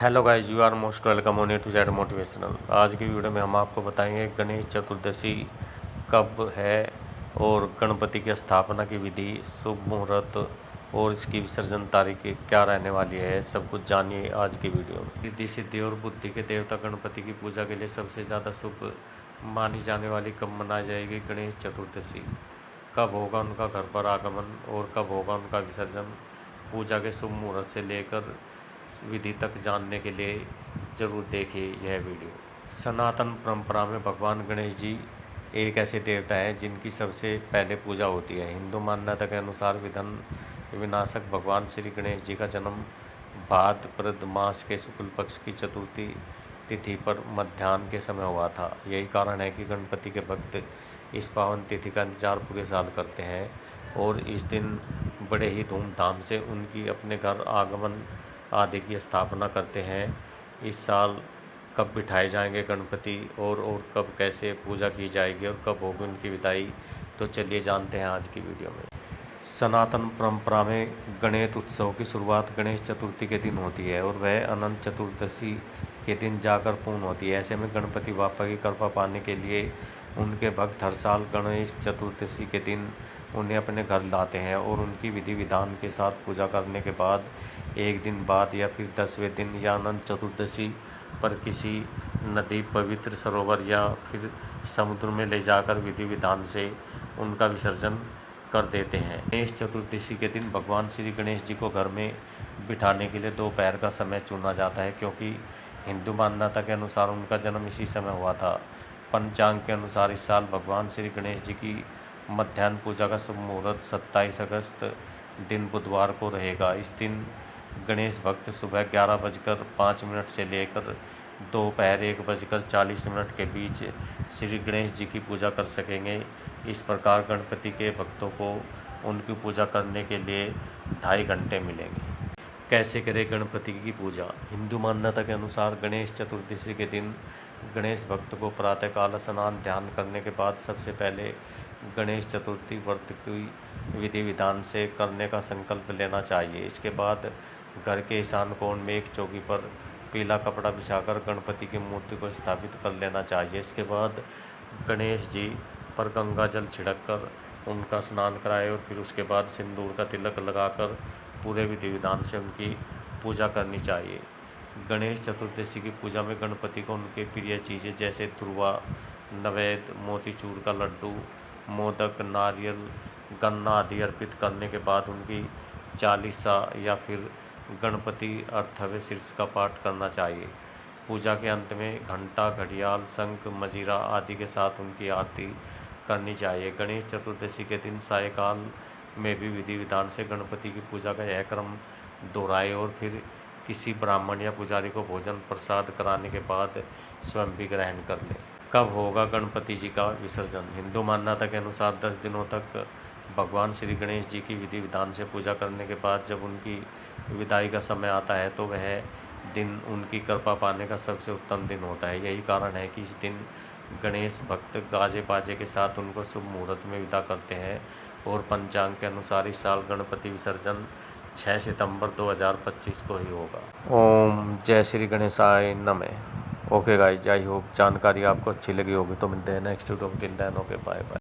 Hello guys, you are most welcome on A to Z motivational. आज की video में हम आपको बताएंगे गणेश चतुर्दशी कब है और गणपति की स्थापना की विधि, शुभ मुहूर्त और इसकी विसर्जन तारीख क्या रहने वाली है। सब कुछ जानिए आज की वीडियो में। रिद्धि सिद्धि और बुद्धि के देवता गणपति की पूजा के लिए सबसे ज़्यादा शुभ मानी जाने वाली कब मनाई जाएगी गणेश चतुर्दशी। कब होगा उनका घर पर आगमन और कब होगा उनका विसर्जन। पूजा के शुभ मुहूर्त से लेकर विधि तक जानने के लिए जरूर देखिए यह वीडियो। सनातन परंपरा में भगवान गणेश जी एक ऐसे देवता हैं जिनकी सबसे पहले पूजा होती है। हिंदू मान्यता के अनुसार विघ्न विनाशक भगवान श्री गणेश जी का जन्म भाद्रपद मास के शुक्ल पक्ष की चतुर्थी तिथि पर मध्याह्न के समय हुआ था। यही कारण है कि गणपति के भक्त इस पावन तिथि का इंतजार पूरे साल करते हैं और इस दिन बड़े ही धूमधाम से उनकी अपने घर आगमन आदि की स्थापना करते हैं। इस साल कब बिठाए जाएंगे गणपति और कब कैसे पूजा की जाएगी और कब होगी उनकी विदाई, तो चलिए जानते हैं आज की वीडियो में। सनातन परंपरा में गणेश उत्सव की शुरुआत गणेश चतुर्थी के दिन होती है और वह अनंत चतुर्दशी के दिन जाकर पूर्ण होती है। ऐसे में गणपति बापा की कृपा पाने के लिए उनके भक्त हर साल गणेश चतुर्दशी के दिन उन्हें अपने घर लाते हैं और उनकी विधि विधान के साथ पूजा करने के बाद एक दिन बाद या फिर 10वें दिन या अनंत चतुर्दशी पर किसी नदी, पवित्र सरोवर या फिर समुद्र में ले जाकर विधि विधान से उनका विसर्जन कर देते हैं। गणेश चतुर्दशी के दिन भगवान श्री गणेश जी को घर में बिठाने के लिए दोपहर का समय चुना जाता है, क्योंकि हिंदू मान्यता के अनुसार उनका जन्म इसी समय हुआ था। पंचांग के अनुसार इस साल भगवान श्री गणेश जी की मध्याह्न पूजा का शुभ मुहूर्त 27 अगस्त दिन बुधवार को रहेगा। इस दिन गणेश भक्त सुबह 11:05 से लेकर दोपहर 1:40 के बीच श्री गणेश जी की पूजा कर सकेंगे। इस प्रकार गणपति के भक्तों को उनकी पूजा करने के लिए 2.5 घंटे मिलेंगे। कैसे करें गणपति की पूजा। हिंदू मान्यता के अनुसार गणेश चतुर्दशी के दिन गणेश भक्त को प्रातःकाल स्नान ध्यान करने के बाद सबसे पहले गणेश चतुर्थी व्रत की विधि विधान से करने का संकल्प लेना चाहिए। इसके बाद घर के ईशान कोण में एक चौकी पर पीला कपड़ा बिछाकर गणपति की मूर्ति को स्थापित कर लेना चाहिए। इसके बाद गणेश जी पर गंगा जल छिड़क कर उनका स्नान कराए और फिर उसके बाद सिंदूर का तिलक लगाकर पूरे विधि विधान से उनकी पूजा करनी चाहिए। गणेश चतुर्दशी की पूजा में गणपति को उनके प्रिय चीज़ें जैसे तुरवा, नवेद, मोतीचूर का लड्डू, मोदक, नारियल, गन्ना आदि अर्पित करने के बाद उनकी चालीसा या फिर गणपति अर्थव्य शीर्ष का पाठ करना चाहिए। पूजा के अंत में घंटा, घड़ियाल, शंख, मजीरा आदि के साथ उनकी आरती करनी चाहिए। गणेश चतुर्दशी के दिन सायंकाल में भी विधि विधान से गणपति की पूजा का यह क्रम दोहराए और फिर किसी ब्राह्मण या पुजारी को भोजन प्रसाद कराने के बाद स्वयं भी ग्रहण कर ले। कब होगा गणपति जी का विसर्जन। हिंदू मान्यता के अनुसार 10 दिनों तक भगवान श्री गणेश जी की विधि विधान से पूजा करने के बाद जब उनकी विदाई का समय आता है तो वह दिन उनकी कृपा पाने का सबसे उत्तम दिन होता है। यही कारण है कि इस दिन गणेश भक्त गाजे बाजे के साथ उनको शुभ मुहूर्त में विदा करते हैं और पंचांग के अनुसार इस साल गणपति विसर्जन 6 सितंबर 2025 को ही होगा। ओम जय श्री गणेशाय नमः। ओके गाइस, आई होप जानकारी आपको अच्छी लगी होगी। तो मिलते हैं नेक्स्ट वीडियो में। Okay bye bye.